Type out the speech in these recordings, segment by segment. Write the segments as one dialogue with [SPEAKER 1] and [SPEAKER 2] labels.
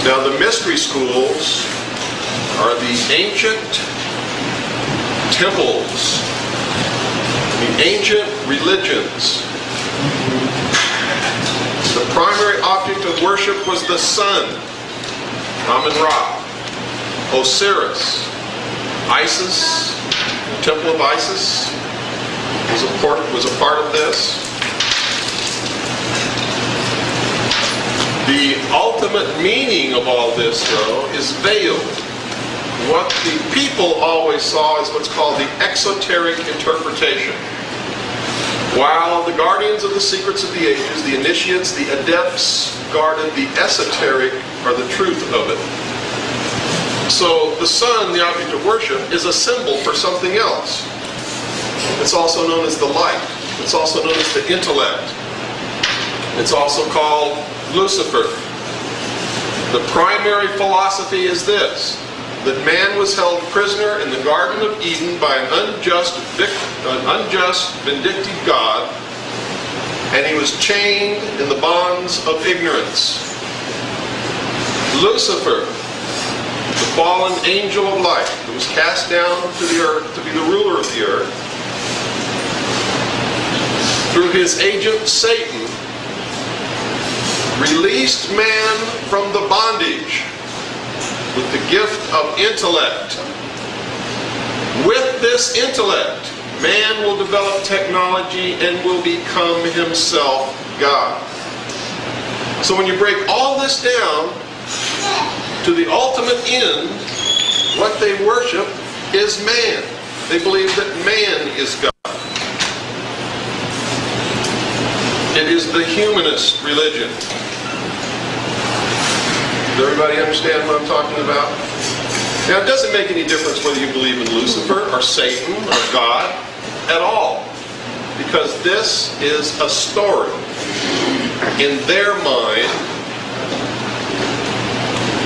[SPEAKER 1] Now, the mystery schools are the ancient temples, the ancient religions. The primary object of worship was the sun, Amun-Ra, Osiris, Isis, the temple of Isis was a part of this. The ultimate meaning of all this, though, is veiled. What the people always saw is what's called the exoteric interpretation. While the guardians of the secrets of the ages, the initiates, the adepts, guarded the esoteric, or the truth of it. So the sun, the object of worship, is a symbol for something else. It's also known as the light. It's also known as the intellect. It's also called Lucifer. The primary philosophy is this: that man was held prisoner in the Garden of Eden by an unjust, vindictive God, and he was chained in the bonds of ignorance. Lucifer, the fallen angel of light, that was cast down to the earth to be the ruler of the earth, through his agent Satan, released man from the bondage with the gift of intellect. With this intellect, man will develop technology and will become himself God. So when you break all this down to the ultimate end, what they worship is man. They believe that man is God. It is the humanist religion. Does everybody understand what I'm talking about? Now, it doesn't make any difference whether you believe in Lucifer or Satan or God at all, because this is a story in their mind,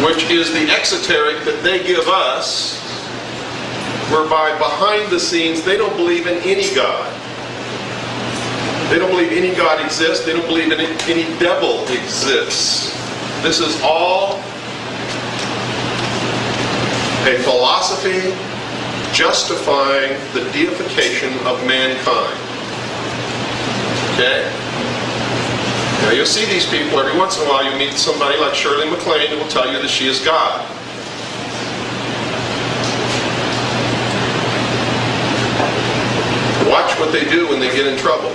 [SPEAKER 1] which is the exoteric that they give us, whereby behind the scenes they don't believe in any God. They don't believe any God exists. They don't believe any devil exists. This is all a philosophy justifying the deification of mankind. Okay? Now you'll see these people every once in a while. You meet somebody like Shirley MacLaine who will tell you that she is God. Watch what they do when they get in trouble.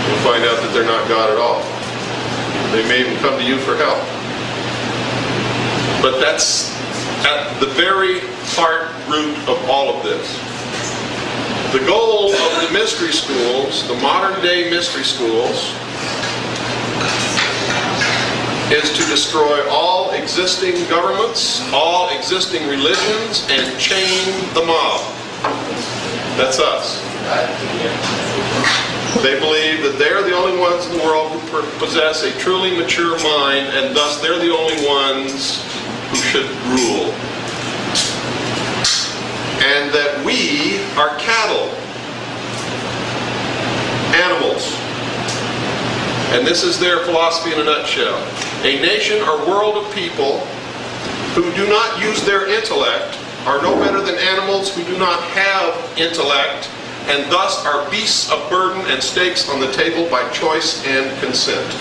[SPEAKER 1] You'll find out that they're not God at all. They may even come to you for help. But that's at the very heart root of all of this. The goal of the mystery schools, the modern day mystery schools, is to destroy all existing governments, all existing religions, and chain the mob. That's us. They believe that they're the only ones in the world who possess a truly mature mind, and thus they're the only ones who should rule. And that we are cattle, animals. And this is their philosophy in a nutshell. A nation or world of people who do not use their intellect are no better than animals who do not have intellect, and thus are beasts of burden and stakes on the table by choice and consent.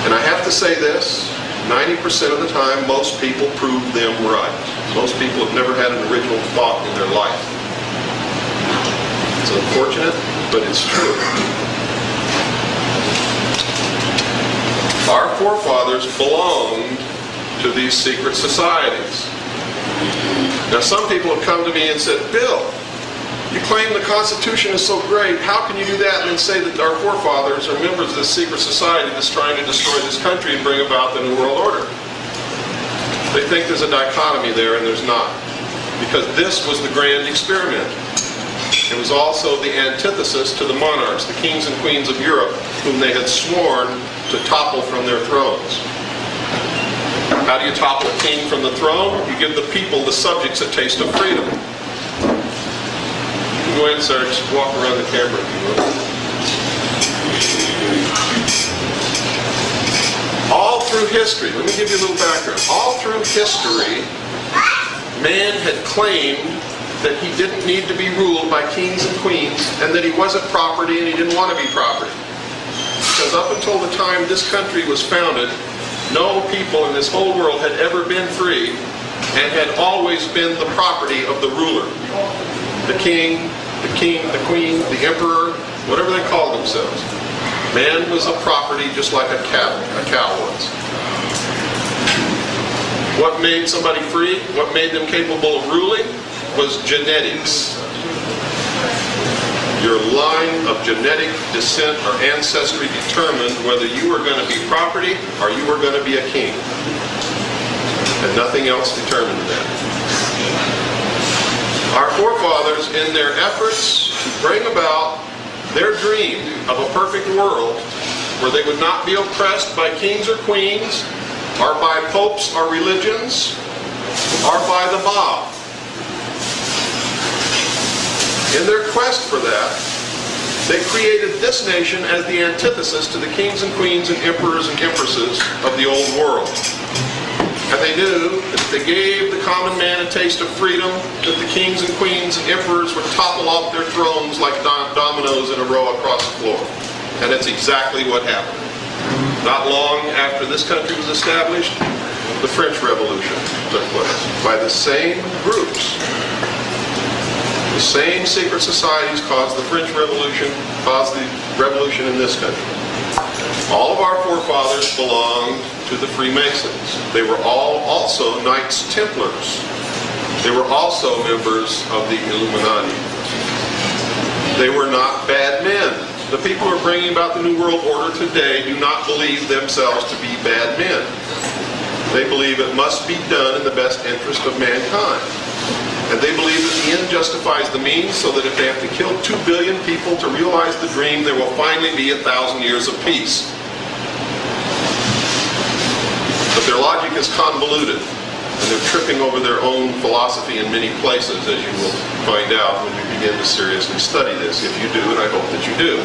[SPEAKER 1] And I have to say this, 90% of the time, most people prove them right. Most people have never had an original thought in their life. It's unfortunate, but it's true. Our forefathers belonged to these secret societies. Now, some people have come to me and said, Bill, you claim the Constitution is so great. How can you do that and then say that our forefathers are members of this secret society that's trying to destroy this country and bring about the New World Order? They think there's a dichotomy there, and there's not. Because this was the grand experiment. It was also the antithesis to the monarchs, the kings and queens of Europe, whom they had sworn to topple from their thrones. How do you topple a king from the throne? You give the people, the subjects, a taste of freedom. Go ahead, sir. Just walk around the camera if you will. history, let me give you a little background. All through history, man had claimed that he didn't need to be ruled by kings and queens, and that he wasn't property and he didn't want to be property. Because up until the time this country was founded, no people in this whole world had ever been free and had always been the property of the ruler. The king, the queen, the emperor, whatever they called themselves. Man was a property just like a cow was. What made somebody free, what made them capable of ruling, was genetics. Your line of genetic descent or ancestry determined whether you were going to be property or you were going to be a king. And nothing else determined that. Our forefathers, in their efforts to bring about their dream of a perfect world where they would not be oppressed by kings or queens, or by popes or religions, or by the mob. In their quest for that, they created this nation as the antithesis to the kings and queens and emperors and empresses of the old world. And they knew that if they gave the common man a taste of freedom, that the kings and queens and emperors would topple off their thrones like dominoes in a row across the floor. And that's exactly what happened. Not long after this country was established, the French Revolution took place by the same groups. The same secret societies caused the French Revolution, caused the revolution in this country. All of our forefathers belonged to the Freemasons. They were all also Knights Templars. They were also members of the Illuminati. They were not bad men. The people who are bringing about the New World Order today do not believe themselves to be bad men. They believe it must be done in the best interest of mankind. And they believe that the end justifies the means, so that if they have to kill 2 billion people to realize the dream, there will finally be 1,000 years of peace. But their logic is convoluted, and they're tripping over their own philosophy in many places, as you will find out when we begin to seriously study this, if you do, and I hope that you do.